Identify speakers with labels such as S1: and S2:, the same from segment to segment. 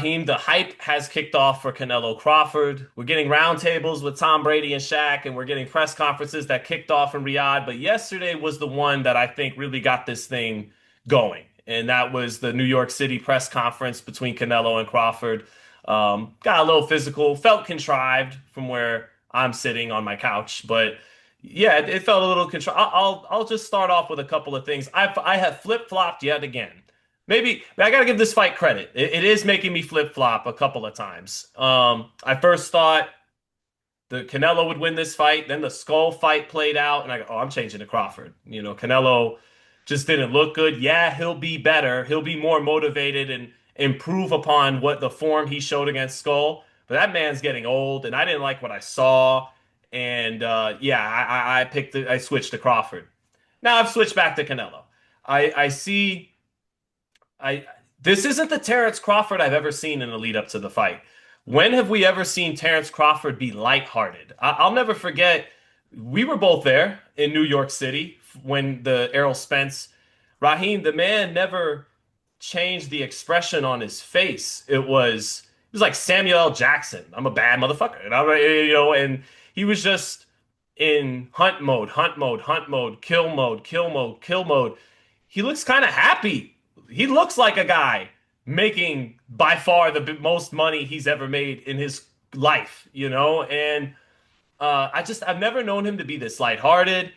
S1: The hype has kicked off for Canelo-Crawford. We're getting roundtables with Tom Brady and Shaq, and we're getting press conferences that kicked off in Riyadh. But yesterday was the one that I think really got this thing going, and that was the New York City press conference between Canelo and Crawford. Got a little physical, felt contrived from where I'm sitting on my couch, but yeah, it felt a little contrived. I'll just start off with a couple of things. I have flip-flopped yet again. Maybe I got to give this fight credit. It is making me flip flop a couple of times. I first thought the Canelo would win this fight, then the Skull fight played out, and I go, oh, I'm changing to Crawford. Canelo just didn't look good. Yeah, he'll be better. He'll be more motivated and improve upon what the form he showed against Skull. But that man's getting old, and I didn't like what I saw. And yeah, I switched to Crawford. Now I've switched back to Canelo. I see. I This isn't the Terrence Crawford I've ever seen in the lead up to the fight. When have we ever seen Terrence Crawford be lighthearted? I'll never forget. We were both there in New York City when the Errol Spence, Raheem, the man never changed the expression on his face. It was like Samuel L. Jackson. I'm a bad motherfucker, and he was just in hunt mode, hunt mode, hunt mode, kill mode, kill mode, kill mode. He looks kind of happy. He looks like a guy making by far the most money he's ever made in his life, and I've never known him to be this lighthearted.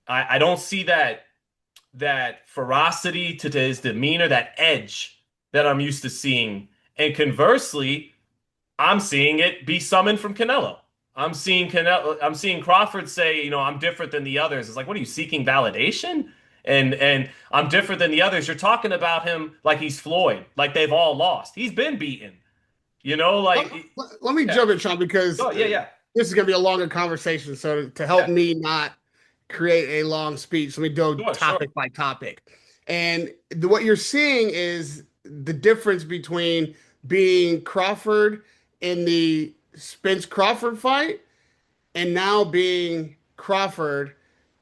S1: I don't see that ferocity to his demeanor, that edge that I'm used to seeing. And conversely, I'm seeing it be summoned from Canelo. I'm seeing Crawford say, I'm different than the others. It's like, what are you seeking validation? And I'm different than the others. You're talking about him like he's Floyd, like they've all lost. He's been beaten,
S2: Let,
S1: like
S2: let me
S1: yeah.
S2: jump in, Sean, because
S1: Oh yeah, yeah.
S2: this is going to be a longer conversation. So to help
S1: Yeah.
S2: me not create a long speech, let me go
S1: Sure, sure.
S2: topic by topic. And what you're seeing is the difference between being Crawford in the Spence Crawford fight and now being Crawford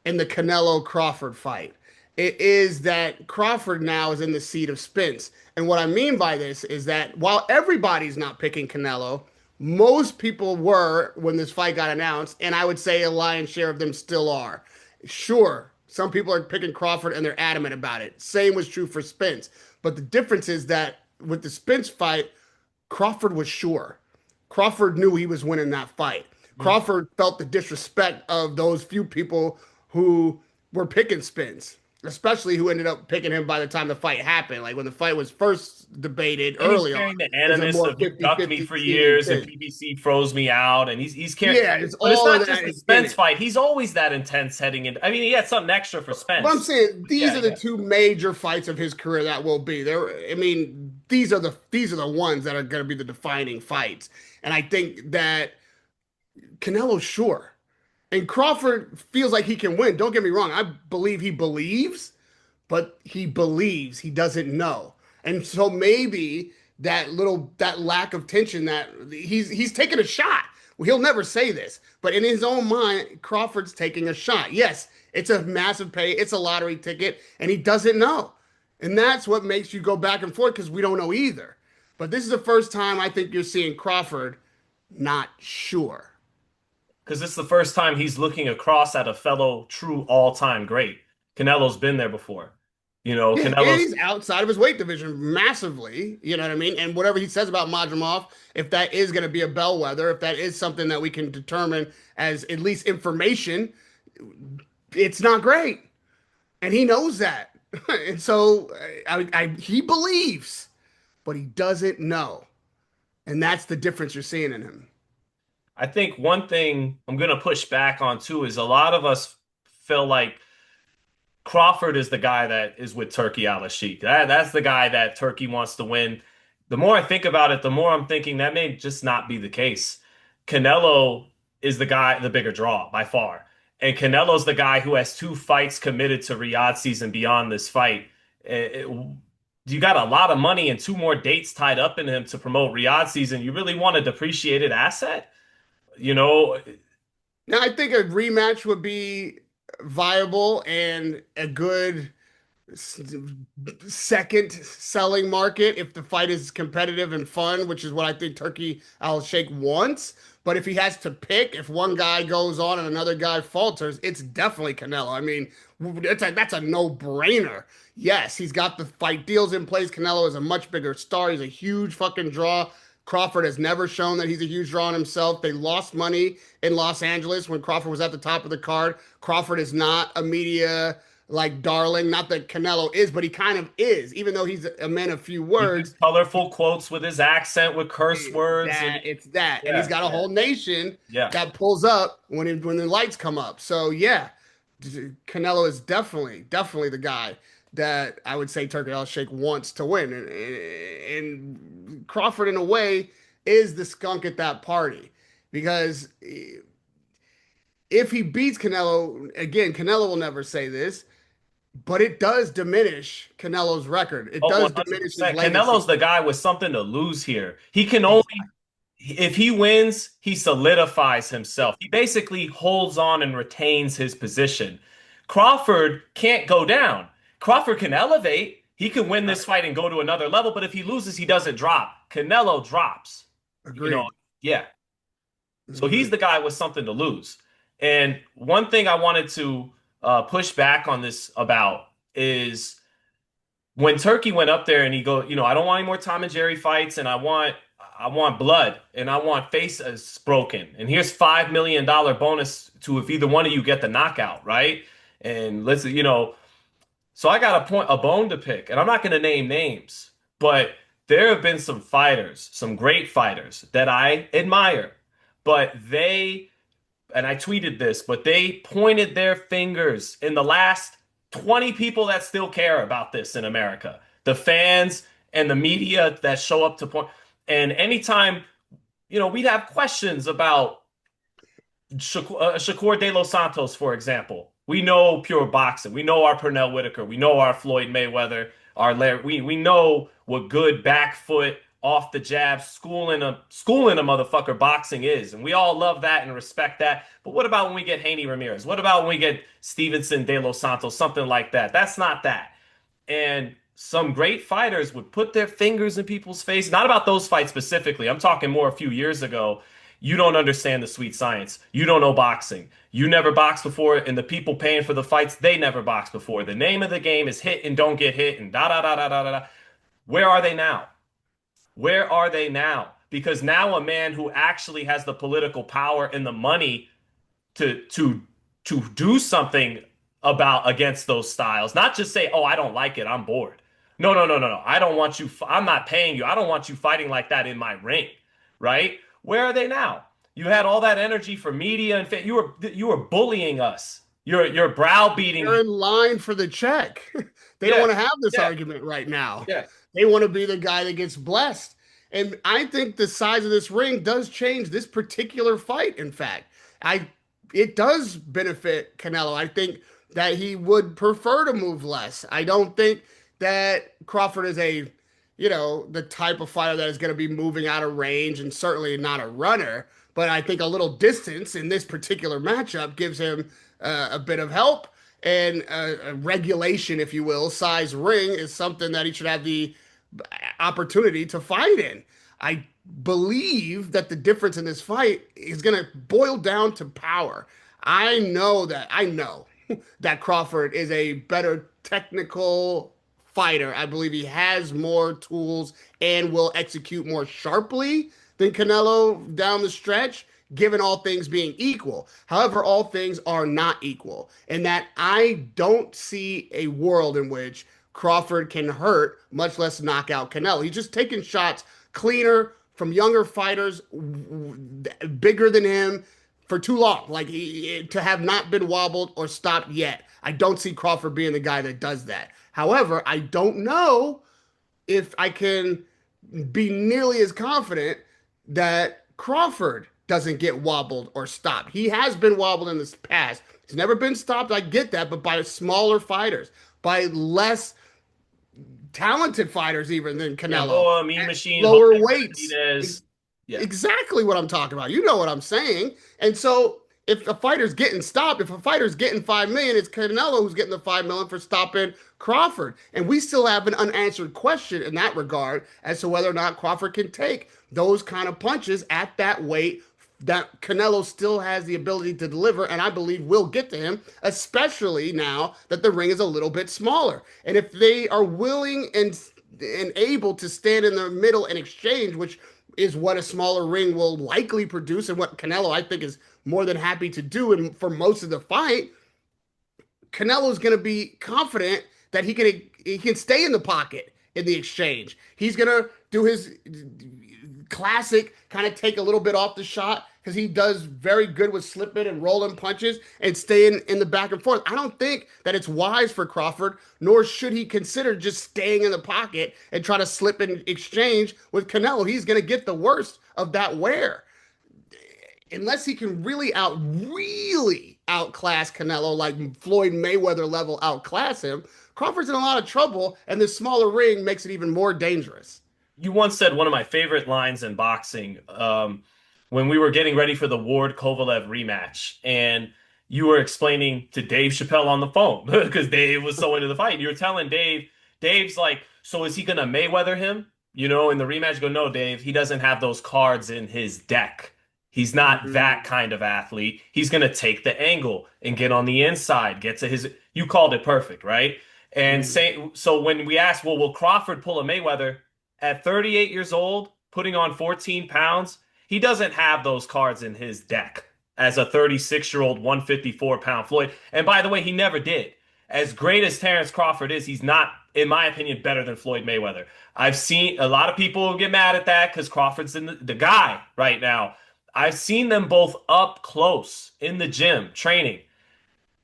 S2: in the Canelo Crawford fight. It is that Crawford now is in the seat of Spence. And what I mean by this is that while everybody's not picking Canelo, most people were when this fight got announced, and I would say a lion's share of them still are. Sure, some people are picking Crawford and they're adamant about it. Same was true for Spence. But the difference is that with the Spence fight, Crawford was sure. Crawford knew he was winning that fight.
S1: Mhm.
S2: Crawford felt the disrespect of those few people who were picking Spence, especially who ended up picking him by the time the fight happened. Like when the fight was first debated
S1: And he's
S2: early on,
S1: carrying the
S2: is a
S1: animus
S2: more
S1: of you ducked me
S2: 50-50
S1: for
S2: team
S1: years and
S2: thing.
S1: PBC froze me out, and he's carrying.
S2: Yeah, it's
S1: But it's
S2: all
S1: not
S2: of
S1: just
S2: that
S1: the
S2: is in
S1: Spence
S2: it.
S1: fight. He's always that intense heading in. I mean, he had something extra for
S2: But I'm
S1: Spence.
S2: saying these
S1: Yeah,
S2: are the
S1: yeah.
S2: two major fights of his career that will be there. I mean, these are the ones that are going to be the defining fights. And I think that Canelo's sure. And Crawford feels like he can win. Don't get me wrong. I believe he believes, but he believes he doesn't know. And so maybe that lack of tension that he's taking a shot. Well, he'll never say this, but in his own mind, Crawford's taking a shot. Yes, it's a massive pay, it's a lottery ticket, and he doesn't know. And that's what makes you go back and forth because we don't know either. But this is the first time I think you're seeing Crawford not sure.
S1: Because it's the first time he's looking across at a fellow true all-time great. Canelo's been there before.
S2: Yeah, and
S1: Canelo's.
S2: he's outside of his weight division massively. You know what I mean? And whatever he says about Madrimov, if that is going to be a bellwether, if that is something that we can determine as at least information, it's not great, and he knows that. And so he believes, but he doesn't know, and that's the difference you're seeing in him.
S1: I think one thing I'm gonna push back on too is a lot of us feel like Crawford is the guy that is with Turkey Al-Sheikh. That's the guy that Turkey wants to win. The more I think about it, the more I'm thinking that may just not be the case. Canelo is the guy, the bigger draw by far. And Canelo's the guy who has two fights committed to Riyadh season beyond this fight. You got a lot of money and two more dates tied up in him to promote Riyadh season. You really want a depreciated asset? You know,
S2: Now, I think a rematch would be viable and a good second selling market if the fight is competitive and fun, which is what I think Turkey Al Sheikh wants. But if he has to pick, if one guy goes on and another guy falters, it's definitely Canelo. I mean, that's a no-brainer. Yes, he's got the fight deals in place. Canelo is a much bigger star. He's a huge fucking draw. Crawford has never shown that he's a huge draw on himself. They lost money in Los Angeles when Crawford was at the top of the card. Crawford is not a media like darling. Not that Canelo is, but he kind of is, even though he's a man of few
S1: He gives
S2: words.
S1: colorful quotes with his accent, with curse words, and
S2: It's that, and he's
S1: yeah,
S2: got a
S1: yeah,
S2: whole nation
S1: yeah.
S2: that pulls up when the lights come up. So yeah, Canelo is definitely the guy that I would say Turkey Al Sheikh wants to win, and Crawford in a way is the skunk at that party because if he beats Canelo again, Canelo will never say this, but it does diminish Canelo's record. It
S1: Oh,
S2: does diminish his
S1: 100%.
S2: legacy.
S1: Canelo's the guy with something to lose here. He can only,
S2: Exactly.
S1: if he wins, he solidifies himself. He basically holds on and retains his position. Crawford can't go down. Crawford can elevate. He can win this
S2: Right.
S1: fight and go to another level, but if he loses, he doesn't drop. Canelo drops. You know,
S2: Agreed.
S1: yeah. So he's
S2: Agreed.
S1: the guy with something to lose. And one thing I wanted to push back on this about is when Turkey went up there and he go, I don't want any more Tom and Jerry fights, and I want blood and I want faces broken. And here's $5 million bonus to if either one of you get the knockout, right? And so I got a bone to pick, and I'm not going to name names, but there have been some fighters, some great fighters that I admire, but and I tweeted this, but they pointed their fingers in the last 20 people that still care about this in America. The fans and the media that show up to point. And anytime, we'd have questions about Shakur De Los Santos, for example. We know pure boxing. We know our Pernell Whitaker. We know our Floyd Mayweather. Our Larry. We know what good back foot off the jab schooling a motherfucker boxing is, and we all love that and respect that. But what about when we get Haney Ramirez? What about when we get Stevenson De Los Santos? Something like that. That's not that. And some great fighters would put their fingers in people's face. Not about those fights specifically. I'm talking more a few years ago. You don't understand the sweet science. You don't know boxing. You never boxed before, and the people paying for the fights, they never boxed before. The name of the game is hit and don't get hit, and da da da da da da. Da. Where are they now? Where are they now? Because now a man who actually has the political power and the money to do something about against those styles, not just say, "Oh, I don't like it. I'm bored." No, no, no, no, no. I don't want you. I'm not paying you. I don't want you fighting like that in my ring, right? Where are they now? You had all that energy for media and you were bullying us. You're browbeating.
S2: They're in line for the check. They don't
S1: Yeah,
S2: want to have this
S1: yeah,
S2: argument right now.
S1: yeah.
S2: They want to be the guy that gets blessed. And I think the size of this ring does change this particular fight. In fact, I it does benefit Canelo. I think that he would prefer to move less. I don't think that Crawford is the type of fighter that is going to be moving out of range and certainly not a runner. But I think a little distance in this particular matchup gives him a bit of help and a regulation, if you will. Size ring is something that he should have the opportunity to fight in. I believe that the difference in this fight is going to boil down to power. I know that Crawford is a better technical fighter. I believe he has more tools and will execute more sharply than Canelo down the stretch, given all things being equal. However, all things are not equal, and that I don't see a world in which Crawford can hurt, much less knock out Canelo. He's just taking shots cleaner from younger fighters, bigger than him, for too long. Like to have not been wobbled or stopped yet. I don't see Crawford being the guy that does that. However, I don't know if I can be nearly as confident that Crawford doesn't get wobbled or stopped. He has been wobbled in this past. He's never been stopped. I get that, but by smaller fighters, by less talented fighters even than Canelo,
S1: Gamboa, Mean
S2: at
S1: Machine, Jose
S2: lower weights.
S1: Martinez. Yeah.
S2: Exactly what I'm talking about. You know what I'm saying. And so if a fighter's getting stopped, if a fighter's getting 5 million, it's Canelo who's getting the 5 million for stopping Crawford. And we still have an unanswered question in that regard as to whether or not Crawford can take those kind of punches at that weight that Canelo still has the ability to deliver, and I believe will get to him, especially now that the ring is a little bit smaller. And if they are willing and able to stand in the middle and exchange, which is what a smaller ring will likely produce, and what Canelo I think is more than happy to do, and for most of the fight, Canelo's going to be confident that he can stay in the pocket in the exchange. He's going to do his classic kind of take a little bit off the shot because he does very good with slipping and rolling punches and staying in the back and forth. I don't think that it's wise for Crawford, nor should he consider just staying in the pocket and try to slip in exchange with Canelo. He's going to get the worst of that wear unless he can really outclass Canelo, like Floyd Mayweather level outclass him. Crawford's in a lot of trouble, and this smaller ring makes it even more dangerous.
S1: You once said one of my favorite lines in boxing when we were getting ready for the Ward Kovalev rematch, and you were explaining to Dave Chappelle on the phone because Dave was so into the fight. You were telling Dave's like, so is he gonna Mayweather him? In the rematch, you go, no, Dave, he doesn't have those cards in his deck. He's not
S2: Mm-hmm.
S1: that kind of athlete. He's gonna take the angle and get on the inside, get to his. You called it perfect, right? And
S2: Mm-hmm.
S1: say so when we asked, well, will Crawford pull a Mayweather? At 38 years old, putting on 14 pounds, he doesn't have those cards in his deck as a 36-year-old, 154-pound Floyd. And by the way, he never did. As great as Terrence Crawford is, he's not, in my opinion, better than Floyd Mayweather. I've seen a lot of people get mad at that because Crawford's in the guy right now. I've seen them both up close in the gym training.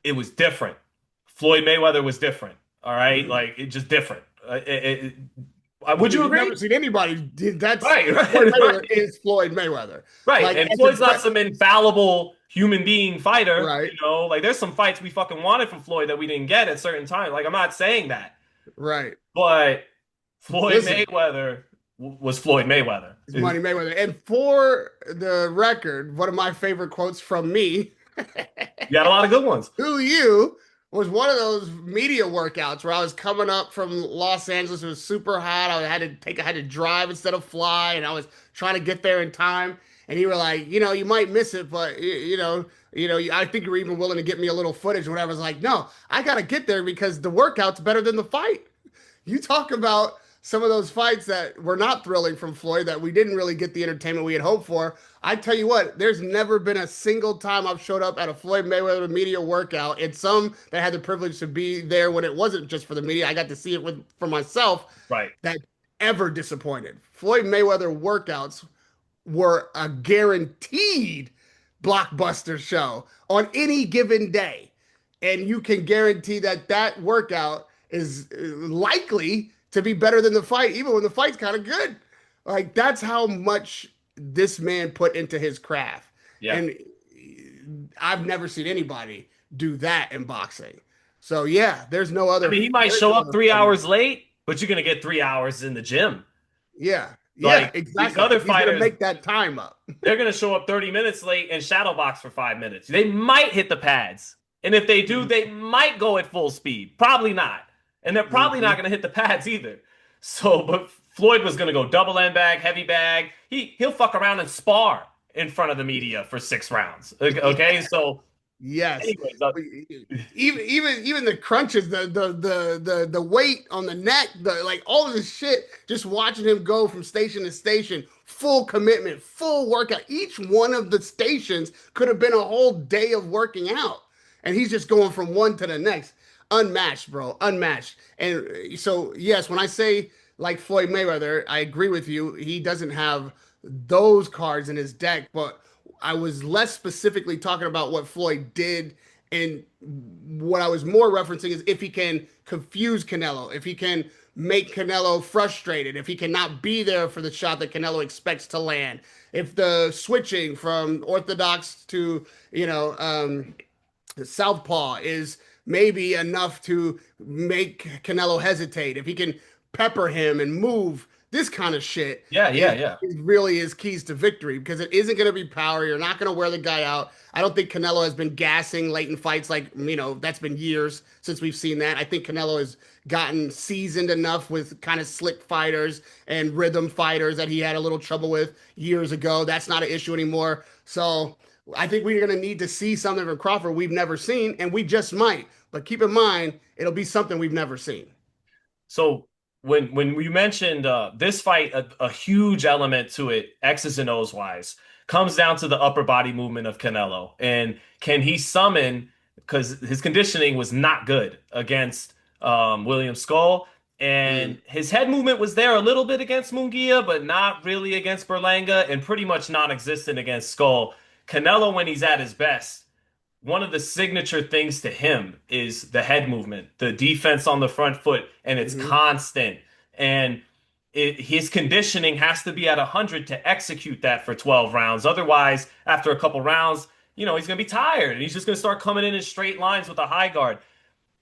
S1: It was different. Floyd Mayweather was different. All right,
S2: Mm-hmm.
S1: like it just different. Would
S2: Because
S1: you
S2: you've
S1: agree?
S2: never seen anybody. That's
S1: Right,
S2: Floyd
S1: right,
S2: Mayweather
S1: right,
S2: is Floyd Mayweather.
S1: right.
S2: Like
S1: And
S2: as a
S1: Floyd's not some infallible human being fighter,
S2: right,
S1: Like there's some fights we fucking wanted from Floyd that we didn't get at certain times. Like I'm not saying that,
S2: right.
S1: but Floyd
S2: Listen,
S1: Mayweather was Floyd Mayweather.
S2: it's Money Mayweather. And for the record, one of my favorite quotes from me
S1: You got a lot of good ones.
S2: to you was one of those media workouts where I was coming up from Los Angeles. It was super hot. I had to drive instead of fly, and I was trying to get there in time. And you were like, you might miss it, but I think you were even willing to get me a little footage. When I was like, no, I gotta get there because the workout's better than the fight. You talk about some of those fights that were not thrilling from Floyd that we didn't really get the entertainment we had hoped for. I tell you what, there's never been a single time I've showed up at a Floyd Mayweather media workout, and some that had the privilege to be there when it wasn't just for the media. I got to see it for myself.
S1: Right.
S2: That ever disappointed. Floyd Mayweather workouts were a guaranteed blockbuster show on any given day. And you can guarantee that that workout is likely to be better than the fight, even when the fight's kind of good. Like, that's how much this man put into his craft.
S1: Yeah.
S2: And I've never seen anybody do that in boxing. So yeah,
S1: I mean, he might show up three
S2: fighter.
S1: hours late, but you're gonna get 3 hours in the gym.
S2: Yeah, yeah,
S1: Like these
S2: exactly.
S1: other
S2: He's gonna
S1: fighters,
S2: make that time up.
S1: they're going to show up 30 minutes late and shadow box for 5 minutes. They might hit the pads. And if they do, they might go at full speed. Probably not. And they're probably not
S2: Mhm.
S1: going to hit the pads either. So, but Floyd was going to go double end bag, heavy bag. He'll fuck around and spar in front of the media for 6 rounds. Okay, so
S2: Yes.
S1: anyways,
S2: Even the crunches, the weight on the neck, the like all of this shit, just watching him go from station to station, full commitment, full workout. Each one of the stations could have been a whole day of working out. And he's just going from one to the next. Unmatched, bro. Unmatched. And so, yes, when I say like Floyd Mayweather, I agree with you. He doesn't have those cards in his deck, but I was less specifically talking about what Floyd did, and what I was more referencing is if he can confuse Canelo, if he can make Canelo frustrated, if he cannot be there for the shot that Canelo expects to land, if the switching from orthodox to southpaw is maybe enough to make Canelo hesitate, if he can pepper him and move this kind of shit
S1: Yeah, yeah,
S2: is,
S1: yeah.
S2: is really is keys to victory because it isn't going to be power. You're not going to wear the guy out. I don't think Canelo has been gassing late in fights like, that's been years since we've seen that. I think Canelo has gotten seasoned enough with kind of slick fighters and rhythm fighters that he had a little trouble with years ago. That's not an issue anymore. So I think we're going to need to see something from Crawford we've never seen, and we just might. But keep in mind, it'll be something we've never seen.
S1: So when we mentioned this fight, a huge element to it, X's and O's wise, comes down to the upper body movement of Canelo. And can he summon, because his conditioning was not good against William Skull, and
S2: Mm,
S1: his head movement was there a little bit against Munguia, but not really against Berlanga, and pretty much non-existent against Skull. Canelo, when he's at his best, one of the signature things to him is the head movement, the defense on the front foot, and it's
S2: hmm
S1: constant. And his conditioning has to be at 100 to execute that for 12 rounds. Otherwise, after a couple rounds, he's going to be tired and he's just going to start coming in straight lines with a high guard.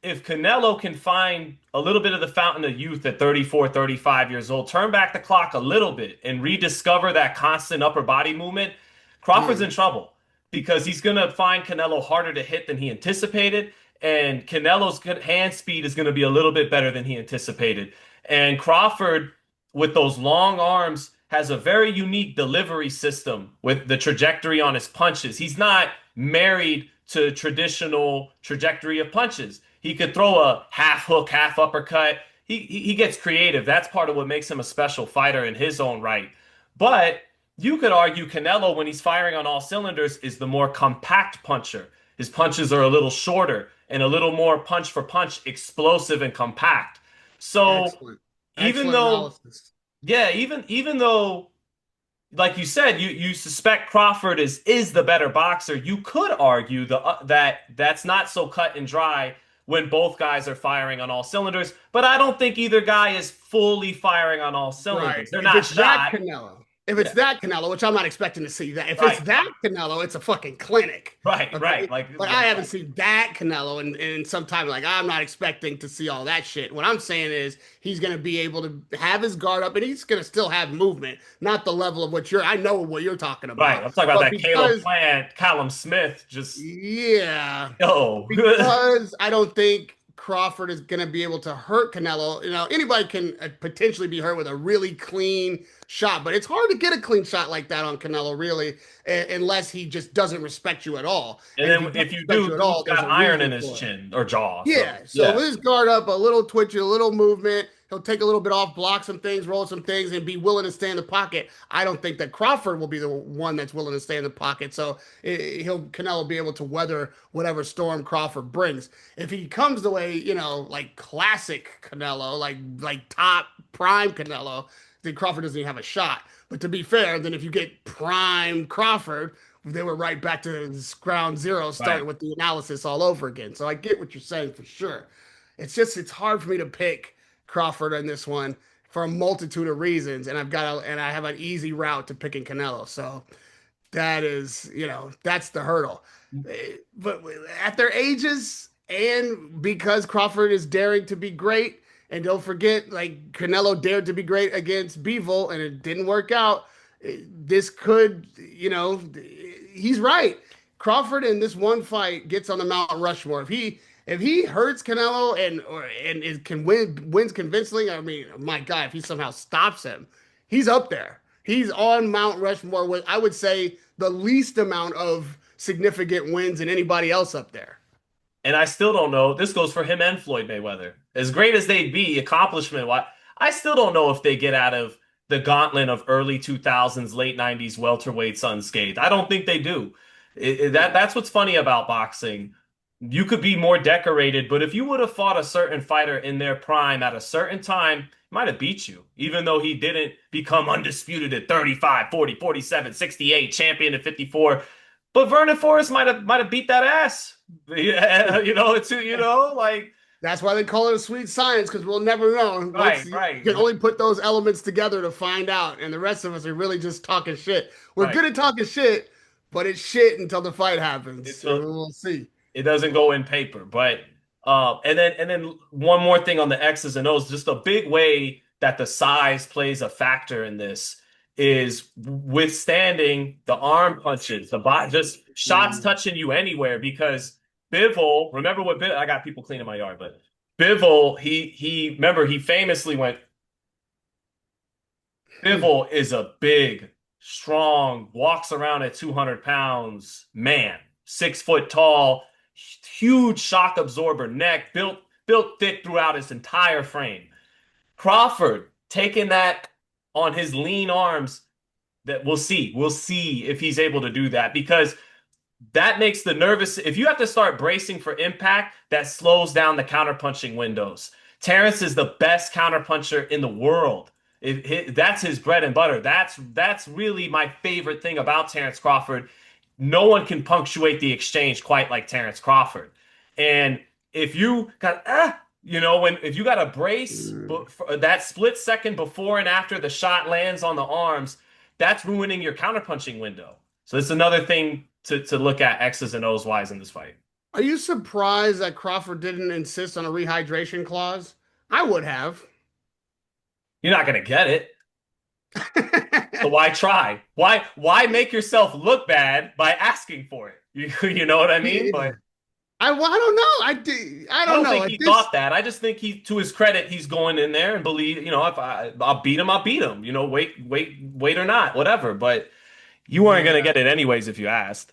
S1: If Canelo can find a little bit of the fountain of youth at 34, 35 years old, turn back the clock a little bit and rediscover that constant upper body movement, Crawford's in
S2: mm,
S1: trouble because he's going to find Canelo harder to hit than he anticipated. And Canelo's hand speed is going to be a little bit better than he anticipated. And Crawford, with those long arms, has a very unique delivery system with the trajectory on his punches. He's not married to traditional trajectory of punches. He could throw a half hook, half uppercut. He gets creative. That's part of what makes him a special fighter in his own right. But you could argue Canelo, when he's firing on all cylinders, is the more compact puncher. His punches are a little shorter and a little more punch for punch, explosive and compact. So
S2: excellent.
S1: even
S2: Excellent
S1: though,
S2: analysis.
S1: yeah, even though like you said, you suspect Crawford is the better boxer. You could argue that's not so cut and dry when both guys are firing on all cylinders, but I don't think either guy is fully firing on all
S2: Right.
S1: cylinders. They're
S2: If
S1: not
S2: it's that
S1: shot.
S2: Canelo, if it's
S1: Yeah,
S2: that Canelo, which I'm not expecting to see that. If it's
S1: right,
S2: that Canelo, it's a fucking clinic.
S1: right,
S2: Okay.
S1: right. Like,
S2: But I
S1: like,
S2: haven't
S1: like
S2: seen that Canelo in some time. Like, I'm not expecting to see all that shit. What I'm saying is he's going to be able to have his guard up and he's going to still have movement, not the level of I know what you're talking
S1: right.
S2: about.
S1: I'm talking about
S2: But
S1: that Caleb
S2: because
S1: Plant, Callum Smith. Just
S2: yeah,
S1: no.
S2: because I don't think Crawford is going to be able to hurt Canelo. Anybody can potentially be hurt with a really clean shot, but it's hard to get a clean shot like that on Canelo, really, unless he just doesn't respect you at all.
S1: And
S2: And if he
S1: then
S2: doesn't
S1: if you
S2: respect
S1: do,
S2: you at
S1: dude's
S2: all, there's
S1: got
S2: a
S1: iron in
S2: reason
S1: his
S2: for it.
S1: chin or jaw. So
S2: Yeah, so
S1: yeah,
S2: with his guard up, a little twitchy, a little movement, he'll take a little bit off, block some things, roll some things, and be willing to stay in the pocket. I don't think that Crawford will be the one that's willing to stay in the pocket, so he'll Canelo be able to weather whatever storm Crawford brings. If he comes the way, like classic Canelo, like top prime Canelo, then Crawford doesn't even have a shot. But to be fair, then if you get prime Crawford, they were right back to ground zero,
S1: right.
S2: starting with the analysis all over again. So I get what you're saying for sure. It's hard for me to pick Crawford in this one for a multitude of reasons, and I have an easy route to picking Canelo. So that is, that's the hurdle. But at their ages, and because Crawford is daring to be great, and don't forget, like Canelo dared to be great against Bivol, and it didn't work out. This could, he's right. Crawford in this one fight gets on the Mount Rushmore. If he hurts Canelo and it can wins convincingly, I mean, my God, if he somehow stops him, he's up there. He's on Mount Rushmore with, I would say, the least amount of significant wins than anybody else up there.
S1: And I still don't know. This goes for him and Floyd Mayweather. As great as they'd be, accomplishment wise, I still don't know if they get out of the gauntlet of early 2000s, late 90s welterweights unscathed. I don't think they do. That's what's funny about boxing. You could be more decorated, but if you would have fought a certain fighter in their prime at a certain time, he might have beat you, even though he didn't become undisputed at 35, 40, 47, 68, champion at 54. But Vernon Forrest might have beat that ass. Yeah, it's like
S2: That's why they call it a sweet science because we'll never know. Once
S1: right,
S2: you
S1: right,
S2: can only put those elements together to find out, and the rest of us are really just talking shit. We're
S1: right.
S2: good at talking shit, but it's shit until the fight happens.
S1: It's
S2: And
S1: a,
S2: we'll see.
S1: it doesn't go in paper, but and then one more thing on the X's and O's, just a big way. that the size plays a factor in this is withstanding the arm punches, the bot just shots
S2: Mm.
S1: touching you anywhere because Bivol, remember what I got people cleaning my yard, but Bivol, he remember he famously went Bivol is a big, strong, walks around at 200 pounds man, 6 foot tall, huge shock absorber neck, built thick throughout his entire frame. Crawford taking that on his lean arms, that we'll see. We'll see if he's able to do that because that makes the nervous. If you have to start bracing for impact, that slows down the counterpunching windows. Terrence is the best counterpuncher in the world. That's his bread and butter. That's really my favorite thing about Terrence Crawford. No one can punctuate the exchange quite like Terrence Crawford. And if you got when if you got a brace
S2: Mm.
S1: but for that split second before and after the shot lands on the arms, that's ruining your counterpunching window. So it's another thing to look at X's and O's Y's in this fight.
S2: Are you surprised that Crawford didn't insist on a rehydration clause? I would have.
S1: You're not gonna get it. So why try? Why make yourself look bad by asking for it? You know what I mean? But
S2: Well, I don't know. I
S1: I
S2: don't
S1: don't
S2: know.
S1: think
S2: At
S1: he
S2: this,
S1: thought that. I just think to his credit, he's going in there and believe, if I'll beat him, I'll beat him. Wait or not, whatever. But you weren't gonna
S2: yeah,
S1: get it anyways if you asked.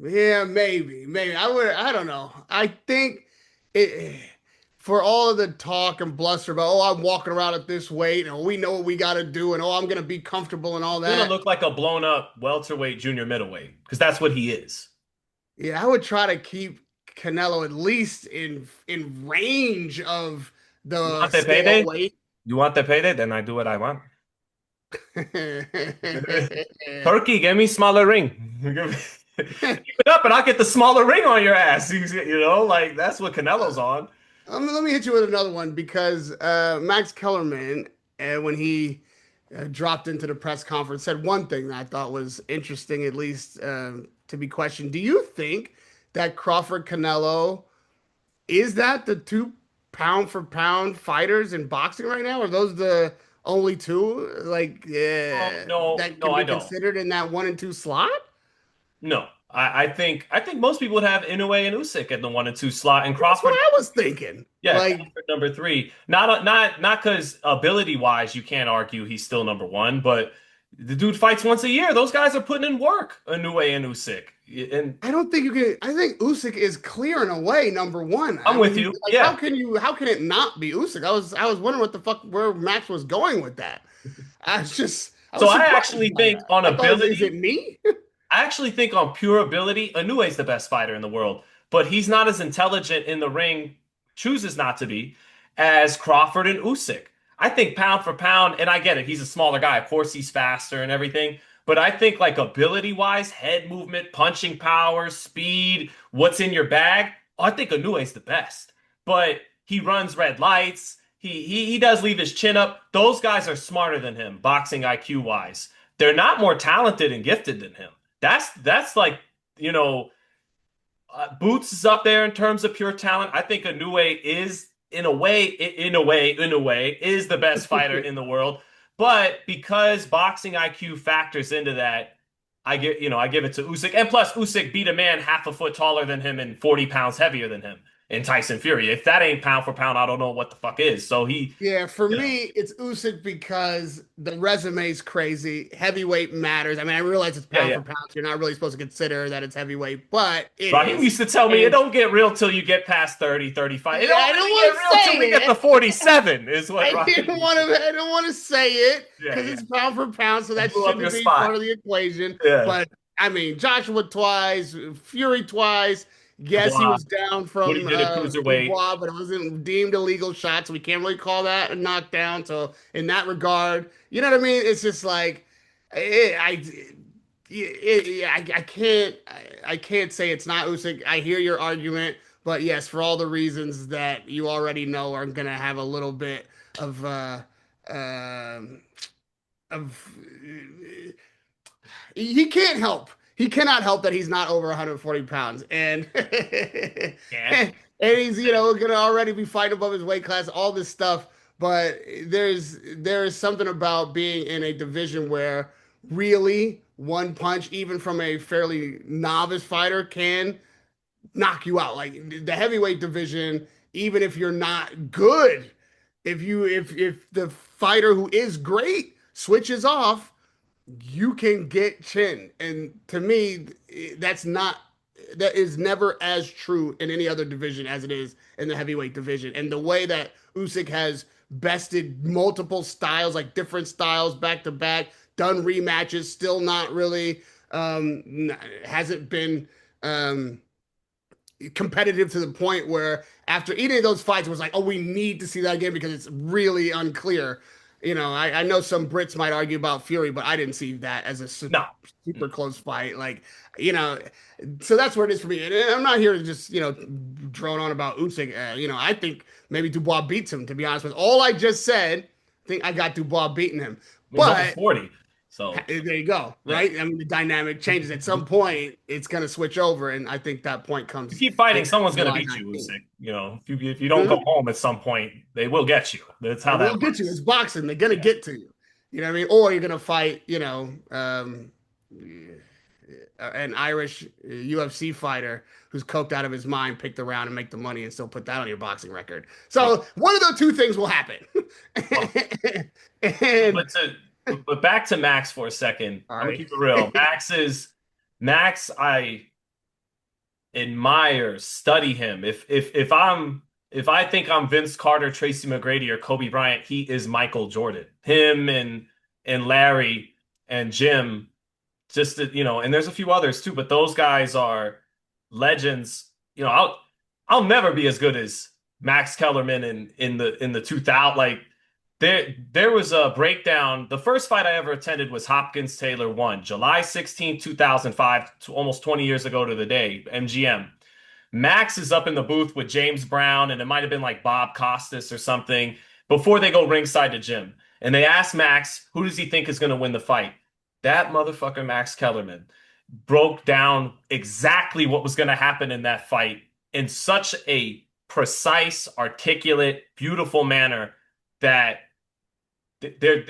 S2: yeah, maybe. I would. I don't know. I think it for all of the talk and bluster about, oh, I'm walking around at this weight, and we know what we got to do, and oh, I'm gonna be comfortable and all
S1: He's gonna
S2: that.
S1: look like a blown up welterweight junior middleweight because that's what he is.
S2: Yeah, I would try to keep Canelo at least in range of
S1: You
S2: the
S1: want that
S2: scale
S1: payday?
S2: weight.
S1: You want that payday? Then I do what I want. Turkey, give me smaller ring. Keep it up, and I'll get the smaller ring on your ass. Like that's what Canelo's on.
S2: Let me hit you with another one because Max Kellerman, when he dropped into the press conference, said one thing that I thought was interesting, at least to be questioned. Do you think that Crawford Canelo is that the two pound for pound fighters in boxing right now? Are those the only two
S1: No,
S2: that
S1: no,
S2: can
S1: I
S2: be
S1: don't.
S2: considered in that 1 and 2 slot?
S1: No, I think most people would have Inoue and Usyk at the 1 and 2 slot, and
S2: That's what
S1: Crawford.
S2: I was thinking.
S1: Yeah,
S2: Like,
S1: Crawford number three. Not because ability wise you can't argue he's still number one, but the dude fights once a year. Those guys are putting in work. Inoue and Usyk, and
S2: I don't think you can. I think Usyk is clear in a way, number one.
S1: I'm
S2: I
S1: with
S2: mean,
S1: you.
S2: like,
S1: Yeah.
S2: how can it not be Usyk? I was wondering what the fuck where Max was going with that. I
S1: So
S2: was
S1: I
S2: surprised
S1: actually
S2: by
S1: think
S2: that.
S1: on
S2: I thought, is it
S1: ability,
S2: me?
S1: I actually think on pure ability, Inoue's the best fighter in the world, but he's not as intelligent in the ring, chooses not to be, as Crawford and Usyk. I think pound for pound, and I get it, he's a smaller guy. Of course, he's faster and everything, but I think like ability wise, head movement, punching power, speed, what's in your bag, I think Inoue's the best. But he runs red lights. He does leave his chin up. Those guys are smarter than him, boxing IQ wise. They're not more talented and gifted than him. That's like, you know, Boots is up there in terms of pure talent. I think Inoue is in a way is the best fighter in the world. But because boxing IQ factors into that, I give it to Usyk. And plus Usyk beat a man half a foot taller than him and 40 pounds heavier than him in Tyson Fury. If that ain't pound for pound, I don't know what the fuck is. So
S2: Yeah, for
S1: you know,
S2: me, it's Usyk because the resume's crazy. Heavyweight matters. I mean, I realize it's
S1: yeah,
S2: pound
S1: yeah.
S2: for pound. So you're not really supposed to consider that it's heavyweight, but it
S1: Raheem
S2: is.
S1: used to tell me it
S2: And
S1: don't get real till you get past 30, 35. It
S2: yeah,
S1: don't
S2: I don't
S1: really
S2: want
S1: get
S2: to
S1: real till
S2: say
S1: we get to
S2: it.
S1: 47, is what Raheem used to say.
S2: I don't want to say it
S1: Yeah,
S2: because
S1: yeah.
S2: it's pound for pound, so
S1: I
S2: that
S1: blew up your
S2: shouldn't be part
S1: spot.
S2: of the equation.
S1: Yeah.
S2: But I mean, Joshua twice, Fury twice. Yes, he
S1: Dubois,
S2: was down
S1: what he
S2: from
S1: did at cruiserweight.
S2: Dubois, but it wasn't deemed a legal shot, so we can't really call that a knockdown. So in that regard, you know what I mean? It's just like I can't say it's not Usyk. I hear your argument, but yes, for all the reasons that you already know, are going to have a little bit of um of he can't help. He cannot help that he's not over 140 pounds, and
S1: Can't.
S2: and he's gonna already be fighting above his weight class, all this stuff. but there is something about being in a division where really one punch, even from a fairly novice fighter, can knock you out. Like the heavyweight division, even if you're not good, if the fighter who is great switches off, you can get chin. And to me, that's not that is never as true in any other division as it is in the heavyweight division. And the way that Usyk has bested multiple styles, like different styles back to back, done rematches, still not really hasn't been competitive to the point where after eating of those fights, it was like, oh, we need to see that again because it's really unclear. I know some Brits might argue about Fury, but I didn't see that as a
S1: No.
S2: super close fight. Like, you know, so that's where it is for me. And I'm not here to just, drone on about Usyk. I think maybe Dubois beats him, to be honest with all I just said. I think I got Dubois beating him.
S1: He's almost
S2: But
S1: 40. So,
S2: there you go,
S1: yeah.
S2: right? I mean, the dynamic changes at some point. It's going to switch over, and I think that point
S1: You
S2: comes
S1: keep fighting,
S2: in
S1: someone's going to
S2: July
S1: beat you,
S2: 19th.
S1: Usyk. If you don't go
S2: Mhm.
S1: home at some point, they will get you. That's
S2: They
S1: how that
S2: will get you. It's
S1: works.
S2: boxing. They're going to
S1: Yeah.
S2: get to you. You know what I mean? Or you're going to fight, an Irish UFC fighter who's coked out of his mind, pick the round and make the money and still put that on your boxing record.
S1: Yeah.
S2: So one of those two things will happen.
S1: Well,
S2: And
S1: but back to Max for a second. I'm gonna
S2: sorry.
S1: keep it real. Max. I admire, study him. If I think I'm Vince Carter, Tracy McGrady, or Kobe Bryant, he is Michael Jordan. Him and Larry and Jim. And there's a few others too, but those guys are legends. I'll never be as good as Max Kellerman in the 2000. Like there was a breakdown. The first fight I ever attended was Hopkins Taylor 1, July 16, 2005, almost 20 years ago to the day, MGM. Max is up in the booth with James Brown, and it might have been like Bob Costas or something before they go ringside to Jim. And they ask Max, who does he think is going to win the fight? That motherfucker, Max Kellerman, broke down exactly what was going to happen in that fight in such a precise, articulate, beautiful manner that there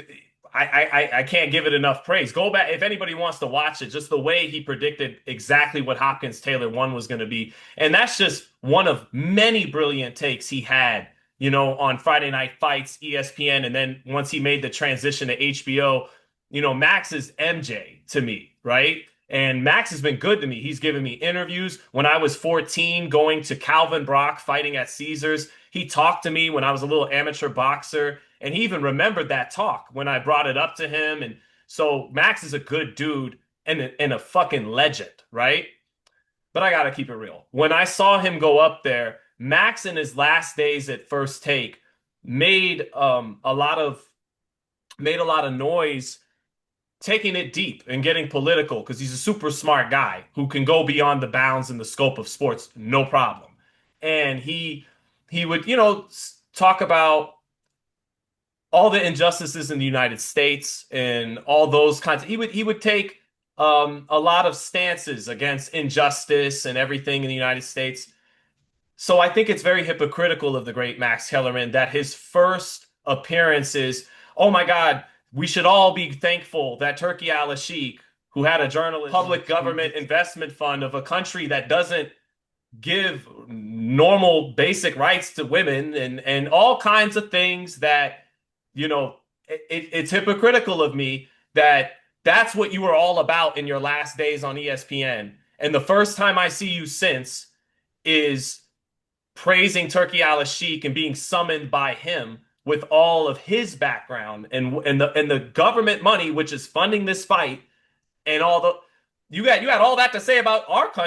S1: I can't give it enough praise. Go back if anybody wants to watch it, just the way he predicted exactly what Hopkins Taylor 1 was going to be. And that's just one of many brilliant takes he had, on Friday Night Fights, ESPN, and then once he made the transition to HBO, Max is MJ to me, right? And Max has been good to me. He's given me interviews when I was 14, going to Calvin Brock fighting at Caesars. He talked to me when I was a little amateur boxer, and he even remembered that talk when I brought it up to him. And so Max is a good dude and a fucking legend, right? But I gotta keep it real. When I saw him go up there, Max in his last days at First Take made a lot of noise, taking it deep and getting political because he's a super smart guy who can go beyond the bounds and the scope of sports, no problem. And he would, talk about all the injustices in the United States and all those kinds. He would take a lot of stances against injustice and everything in the United States. So I think it's very hypocritical of the great Max Kellerman that his first appearance is, oh my God, we should all be thankful that Turki Al-Sheikh, who had a journalist, public government investment fund of a country that doesn't give normal basic rights to women and all kinds of things that, it's hypocritical of me that that's what you were all about in your last days on ESPN. And the first time I see you since is praising Turki Al-Sheikh and being summoned by him with all of his background and the government money which is funding this fight and all the you had all that to say about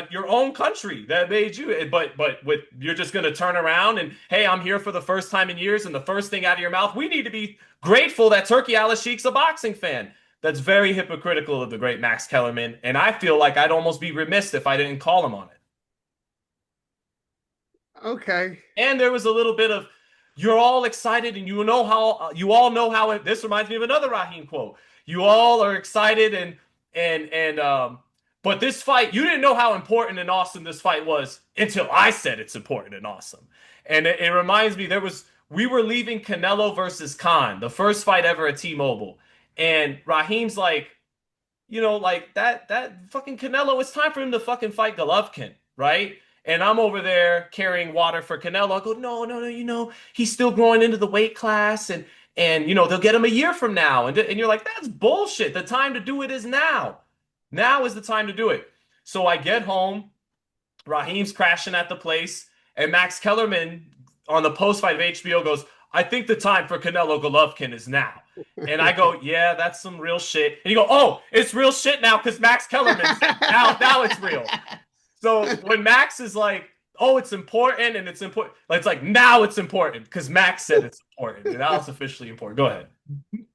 S1: your own country that made you, but with you're just going to turn around and hey, I'm here for the first time in years, and the first thing out of your mouth, we need to be grateful that Turki Al-Sheikh's a boxing fan. That's very hypocritical of the great Max Kellerman, and I feel like I'd almost be remiss if I didn't call him on it.
S2: Okay.
S1: And there was a little bit of, you're all excited, and you all know how this reminds me of another Raheem quote. You all are excited and but this fight, you didn't know how important and awesome this fight was until I said it's important and awesome. And it reminds me, there was we were leaving Canelo versus Khan, the first fight ever at T-Mobile. And Raheem's like, like that fucking Canelo, it's time for him to fucking fight Golovkin, right? And I'm over there carrying water for Canelo. I go, no, no, no, he's still growing into the weight class and they'll get him a year from now. And you're like, that's bullshit. The time to do it is now. Now is the time to do it. So I get home, Raheem's crashing at the place, and Max Kellerman on the post fight of HBO goes, I think the time for Canelo Golovkin is now. And I go, yeah, that's some real shit. And you go, oh, it's real shit now because Max Kellerman said now it's real. So when Max is like, oh, it's important and it's important, it's like now it's important because Max said it's important. And now it's officially important. Go ahead.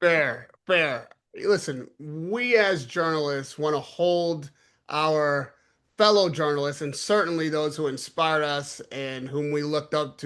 S2: Fair, fair. Listen, we as journalists want to hold our fellow journalists and certainly those who inspired us and whom we looked up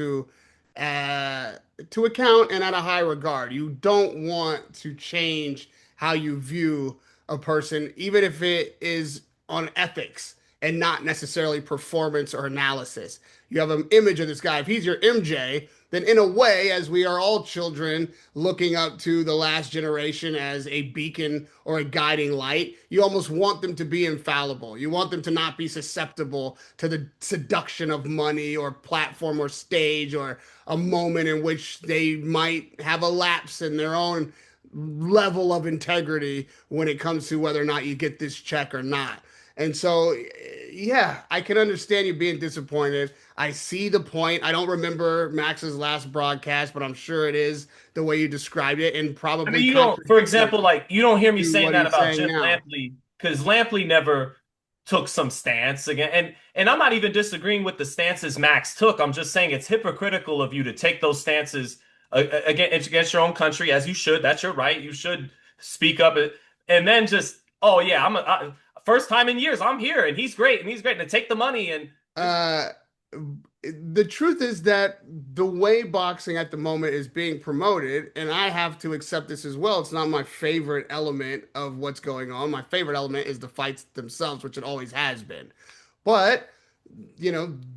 S2: uh, to account and at a high regard. You don't want to change how you view a person, even if it is on ethics and not necessarily performance or analysis. You have an image of this guy. If he's your MJ, then in a way, as we are all children looking up to the last generation as a beacon or a guiding light, you almost want them to be infallible. You want them to not be susceptible to the seduction of money or platform or stage or a moment in which they might have a lapse in their own level of integrity when it comes to whether or not you get this check or not. And so, yeah, I can understand you being disappointed. I see the point. I don't remember Max's last broadcast, but I'm sure it is the way you described it and
S1: I mean,
S2: probably
S1: you don't, for
S2: contradictory
S1: example, like you don't hear me
S2: to
S1: saying
S2: what
S1: that
S2: he's
S1: about
S2: saying
S1: Jim
S2: now.
S1: Lampley because Lampley never took some stance again. And I'm not even disagreeing with the stances Max took. I'm just saying it's hypocritical of you to take those stances against your own country, as you should. That's your right. You should speak up and then just, oh yeah, first time in years, I'm here and he's great and he's great. And to take the money and
S2: Uh, the truth is that the way boxing at the moment is being promoted, and I have to accept this as well, it's not my favorite element of what's going on. My favorite element is the fights themselves, which it always has been. But,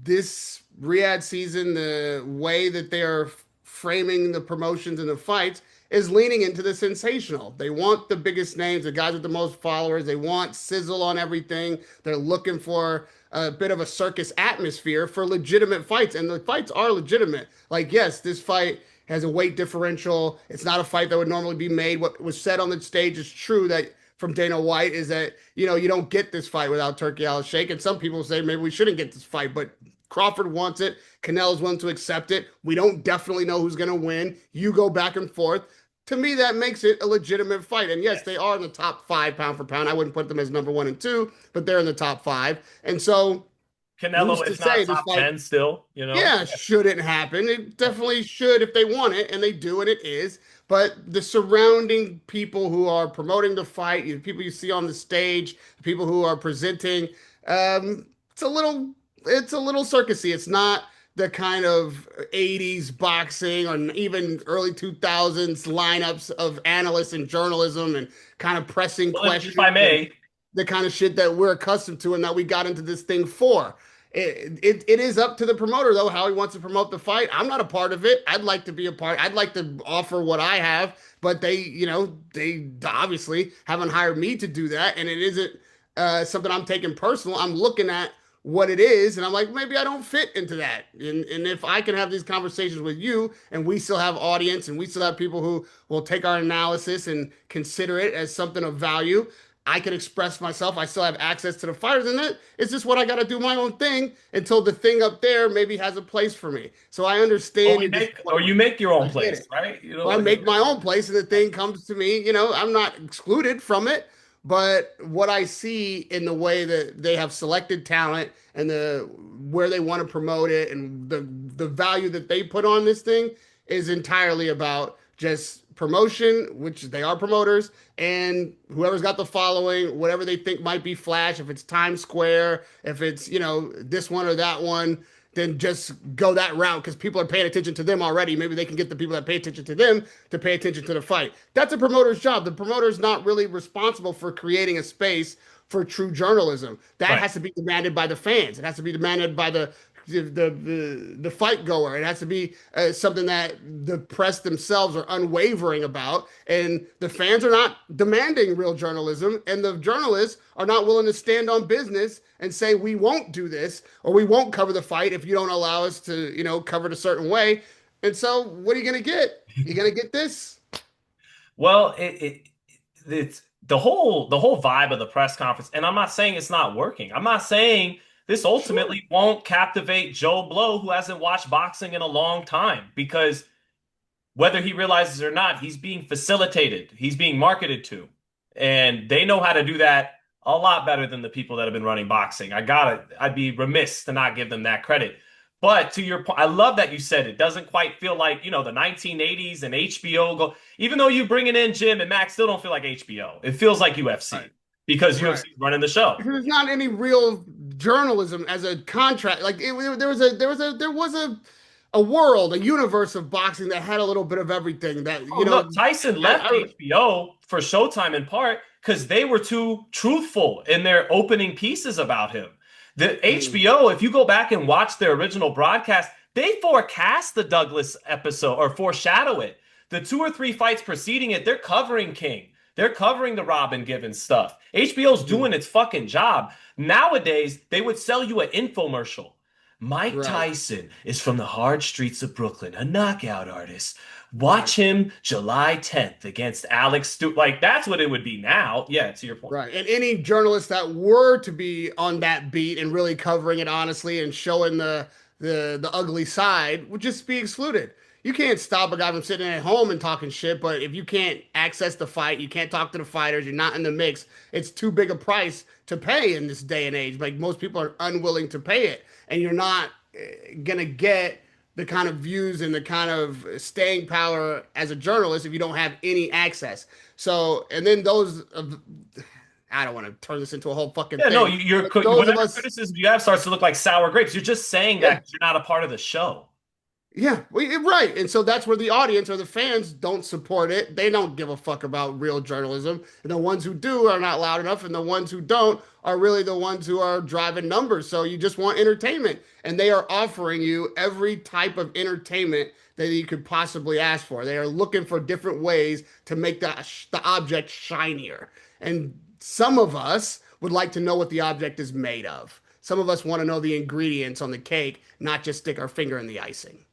S2: this Riyadh season, the way that they are framing the promotions and the fights is leaning into the sensational. They want the biggest names, the guys with the most followers. They want sizzle on everything. They're looking for a bit of a circus atmosphere for legitimate fights, and the fights are legitimate. Like, yes, this fight has a weight differential. It's not a fight that would normally be made. What was said on the stage is true that from Dana White is that you don't get this fight without Turkey Al Sheikh, and some people say maybe we shouldn't get this fight, but Crawford wants it. Canelo's willing to accept it. We don't definitely know who's going to win. You go back and forth. To me, that makes it a legitimate fight. And yes, they are in the top five pound for pound. I wouldn't put them as number one and two, but they're in the top five. And so, who's
S1: Canelo
S2: to
S1: is not
S2: say this
S1: top
S2: fight,
S1: 10 still.
S2: yeah, shouldn't happen? It definitely should if they want it, and they do, and it is. But the surrounding people who are promoting the fight, people you see on the stage, people who are presenting, it's a little circusy. It's not the kind of 80s boxing or even early 2000s lineups of analysts and journalism and kind of pressing
S1: Well, if I
S2: questions and
S1: may,
S2: the kind of shit that we're accustomed to and that we got into this thing for. It is up to the promoter though how he wants to promote the fight. I'm not a part of it. I'd like to be a part. I'd like to offer what I have, but they obviously haven't hired me to do that, and it isn't something I'm taking personal. I'm looking at what it is, and I'm like, maybe I don't fit into that. And if I can have these conversations with you, and we still have audience, and we still have people who will take our analysis and consider it as something of value, I can express myself. I still have access to the fighters, and it's just what I got to do my own thing until the thing up there maybe has a place for me. So I
S1: or
S2: understand
S1: we
S2: your
S1: make or
S2: disappointment.
S1: you make your
S2: I
S1: own
S2: get
S1: place,
S2: it.
S1: right?
S2: Well, I make my own place and the thing comes to me, I'm not excluded from it. But what I see in the way that they have selected talent and the where they want to promote it and the value that they put on this thing is entirely about just promotion, which they are promoters, and whoever's got the following, whatever they think might be flash, if it's Times Square, if it's, this one or that one, then just go that route because people are paying attention to them already. Maybe they can get the people that pay attention to them to pay attention to the fight. That's a promoter's job. The promoter is not really responsible for creating a space for true journalism. That
S1: Right.
S2: has to be demanded by the fans. It has to be demanded by the the fight goer. It has to be something that the press themselves are unwavering about, and the fans are not demanding real journalism, and the journalists are not willing to stand on business and say we won't do this or we won't cover the fight if you don't allow us to, cover it a certain way. And so, what are you going to get? You're going to get this.
S1: Well, it's the whole vibe of the press conference, and I'm not saying it's not working. I'm not saying this
S2: Sure.
S1: ultimately won't captivate Joe Blow, who hasn't watched boxing in a long time, because whether he realizes it or not, he's being facilitated, he's being marketed to, and they know how to do that a lot better than the people that have been running boxing. I'd be remiss to not give them that credit. But to your point, I love that you said it doesn't quite feel like, the 1980s and HBO go, even though you bringing in Jim and Max still don't feel like HBO. It feels like
S2: Right.
S1: UFC because
S2: Right.
S1: UFC is running the show.
S2: Because there's not any real journalism as a contract. Like there was a world, a universe of boxing that had a little bit of everything. That
S1: Oh, look, Tyson left
S2: I
S1: HBO for Showtime in part because they were too truthful in their opening pieces about him. The
S2: mm,
S1: HBO, if you go back and watch their original broadcast, they forecast the Douglas episode or foreshadow it. The two or three fights preceding it, they're covering King. They're covering the Robin Givens stuff. HBO's
S2: mm,
S1: doing its fucking job. Nowadays, they would sell you an infomercial. Mike
S2: right,
S1: Tyson is from the hard streets of Brooklyn, a knockout artist.
S2: right.
S1: Watch him July 10th against Alex Stewart. Like, that's what it would be now. Yeah, to your point.
S2: Right. And any journalists that were to be on that beat and really covering it honestly and showing the ugly side would just be excluded. You can't stop a guy from sitting at home and talking shit, but if you can't access the fight, you can't talk to the fighters, you're not in the mix, it's too big a price to pay in this day and age. Like most people are unwilling to pay it, and you're not gonna get the kind of views and the kind of staying power as a journalist if you don't have any access. So, and then I don't want to turn this into a whole fucking
S1: Yeah, no,
S2: thing, but those of
S1: whatever
S2: us,
S1: criticism you have starts to look like sour grapes. You're just saying that
S2: yeah,
S1: 'cause you're not a part of the show.
S2: yeah, right. And so that's where the audience or the fans don't support it. They don't give a fuck about real journalism. And the ones who do are not loud enough, and the ones who don't are really the ones who are driving numbers. So you just want entertainment, and they are offering you every type of entertainment that you could possibly ask for. They are looking for different ways to make the object shinier. And some of us would like to know what the object is made of. Some of us want to know the ingredients on the cake, not just stick our finger in the icing.